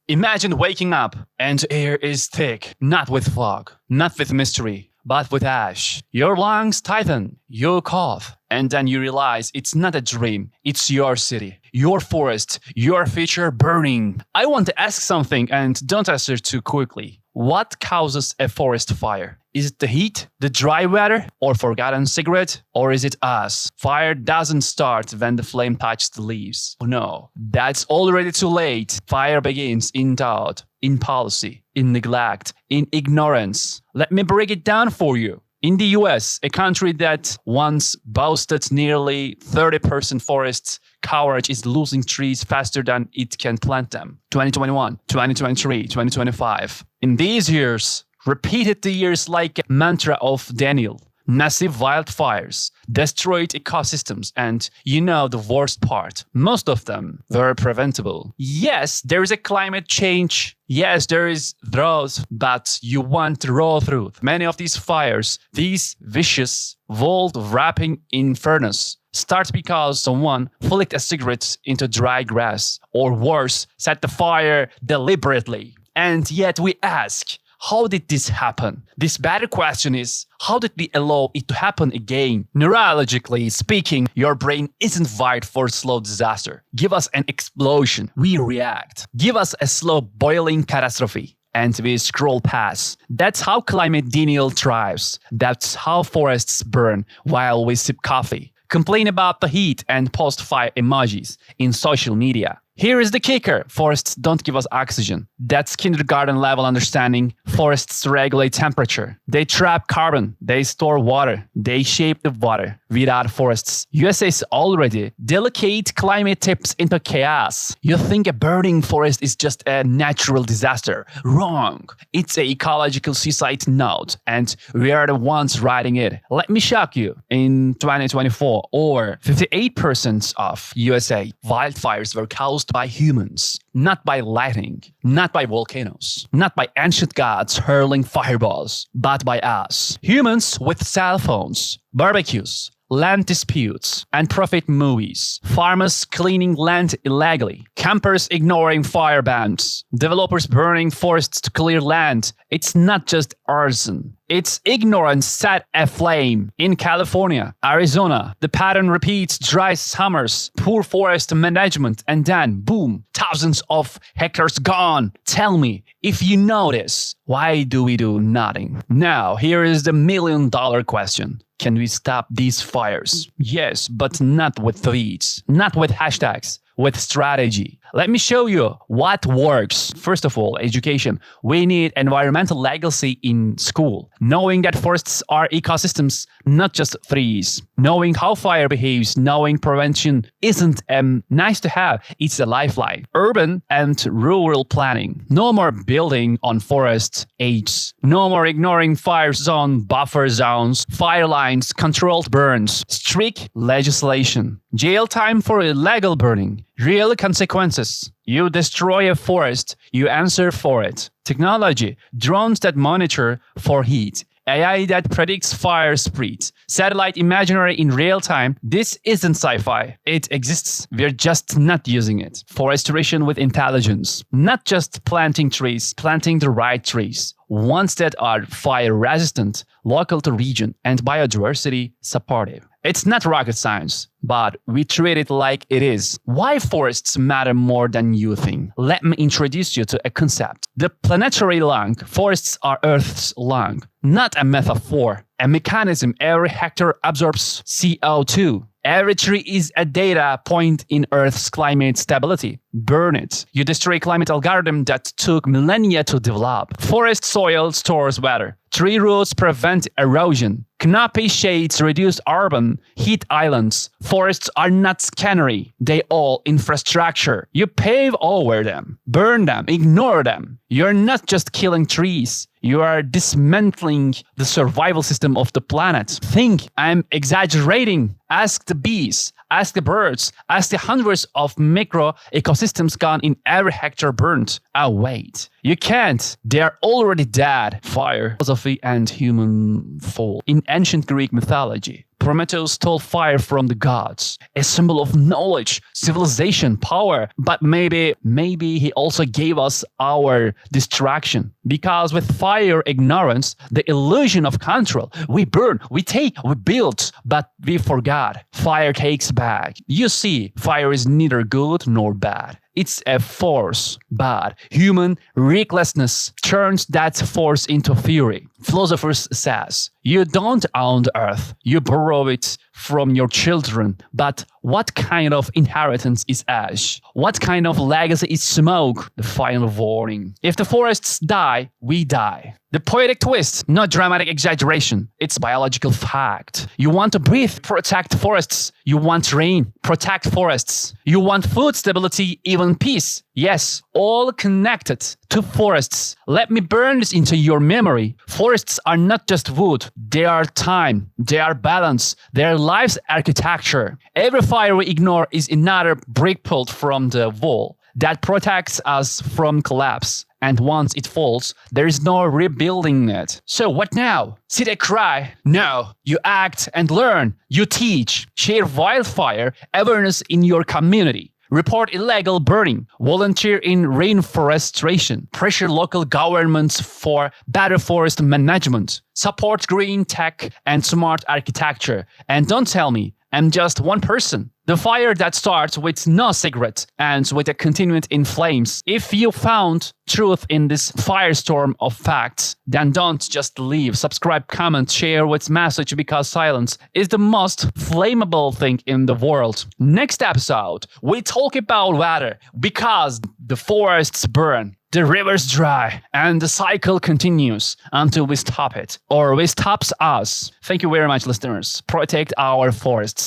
Imagine waking up and air is thick, not with fog, not with mystery, but with ash. Your lungs tighten, you cough, and then you realize it's not a dream, it's your city, your forest, your future burning. I want to ask something and don't answer too quickly. What causes a forest fire? Is it the heat, the dry weather, or forgotten cigarette? Or is it us? Fire doesn't start when the flame touches the leaves. Oh no, that's already too late. Fire begins in thought, in policy, in neglect, in ignorance. Let me break it down for you. In the US, a country that once boasted nearly 30% forest coverage is losing trees faster than it can plant them. 2021, 2023, 2025. In these years, repeated the years like a mantra of Daniel. Massive wildfires, destroyed ecosystems, and you know the worst part, most of them were preventable. Yes, there is a climate change. Yes, there is drought, but you want the raw truth. Many of these fires, these vicious, world-wrapping infernos, start because someone flicked a cigarette into dry grass, or worse, set the fire deliberately. And yet we ask, how did this happen? This better question is, how did we allow it to happen again? Neurologically speaking, your brain isn't wired for slow disaster. Give us an explosion, we react. Give us a slow boiling catastrophe, and we scroll past. That's how climate denial thrives. That's how forests burn while we sip coffee. Complain about the heat and post fire emojis in social media. Here is the kicker. Forests don't give us oxygen. That's kindergarten level understanding. Forests regulate temperature. They trap carbon. They store water. They shape the water. Without forests, USA is already delicate climate tips into chaos. You think a burning forest is just a natural disaster. Wrong. It's an ecological suicide note, and we are the ones writing it. Let me shock you. In 2024, over 58% of USA wildfires were caused by humans, not by lightning, not by volcanoes, not by ancient gods hurling fireballs, but by us. Humans with cell phones, barbecues, land disputes, and profit movies, farmers cleaning land illegally, campers ignoring fire bans, developers burning forests to clear land. It's not just arson. It's ignorance set aflame. In California, Arizona, the pattern repeats: dry summers, poor forest management, and then, boom, thousands of hectares gone. Tell me, if you notice, why do we do nothing? Now, here is the $1 million question. Can we stop these fires? Yes, but not with tweets, not with hashtags, with strategy. Let me show you what works. First of all, education. We need environmental legacy in school. Knowing that forests are ecosystems, not just trees. Knowing how fire behaves, knowing prevention isn't nice to have, it's a lifeline. Urban and rural planning. No more building on forest edges. No more ignoring fire zone, buffer zones, fire lines, controlled burns. Strict legislation. Jail time for illegal burning. Real consequences. You destroy a forest, you answer for it. Technology. Drones that monitor for heat. AI that predicts fire spreads. Satellite imagery in real time. This isn't sci-fi. It exists. We're just not using it. Forestation with intelligence. Not just planting trees, planting the right trees. Ones that are fire resistant, local to region, and biodiversity supportive. It's not rocket science, but we treat it like it is. Why forests matter more than you think? Let me introduce you to a concept. The planetary lung. Forests are Earth's lung, not a metaphor. A mechanism. Every hectare absorbs CO2. Every tree is a data point in Earth's climate stability. Burn it. You destroy climate algorithm that took millennia to develop. Forest soil stores water. Tree roots prevent erosion. Canopy shades reduce urban heat islands. Forests are not cannery. They all infrastructure. You pave over them, burn them, ignore them. You're not just killing trees. You are dismantling the survival system of the planet. Think I'm exaggerating. Ask the bees, ask the birds, ask the hundreds of micro ecosystems gone in every hectare burnt. Oh, wait. You can't. They're already dead. Fire, philosophy, and human fall. In ancient Greek mythology, Prometheus stole fire from the gods, a symbol of knowledge, civilization, power. But maybe he also gave us our distraction. Because with fire ignorance, the illusion of control, we burn, we take, we build, but we forgot. Fire takes back. You see, fire is neither good nor bad. It's a force, but human recklessness turns that force into fury. Philosophers says, you don't own the earth, you borrow it from your children. But what kind of inheritance is ash? What kind of legacy is smoke? The final warning. If the forests die, we die. The poetic twist, not dramatic exaggeration. It's biological fact. You want to breathe, protect forests. You want rain, protect forests. You want food stability, even peace. Yes, all connected to forests. Let me burn this into your memory. Forests are not just wood. They are time. They are balance. They are life's architecture. Every fire we ignore is another brick pulled from the wall that protects us from collapse. And once it falls, there is no rebuilding it. So what now? Sit and cry? No. You act and learn. You teach. Share wildfire awareness in your community. Report illegal burning. Volunteer in rainforestation. Pressure local governments for better forest management. Support green tech and smart architecture. And don't tell me I'm just one person. The fire that starts with no cigarette ends with a continued in flames. If you found truth in this firestorm of facts, then don't just leave. Subscribe, comment, share with message, because silence is the most flammable thing in the world. Next episode, we talk about weather, because the forests burn, the rivers dry, and the cycle continues until we stop it, or we stops us. Thank you very much, listeners. Protect our forests.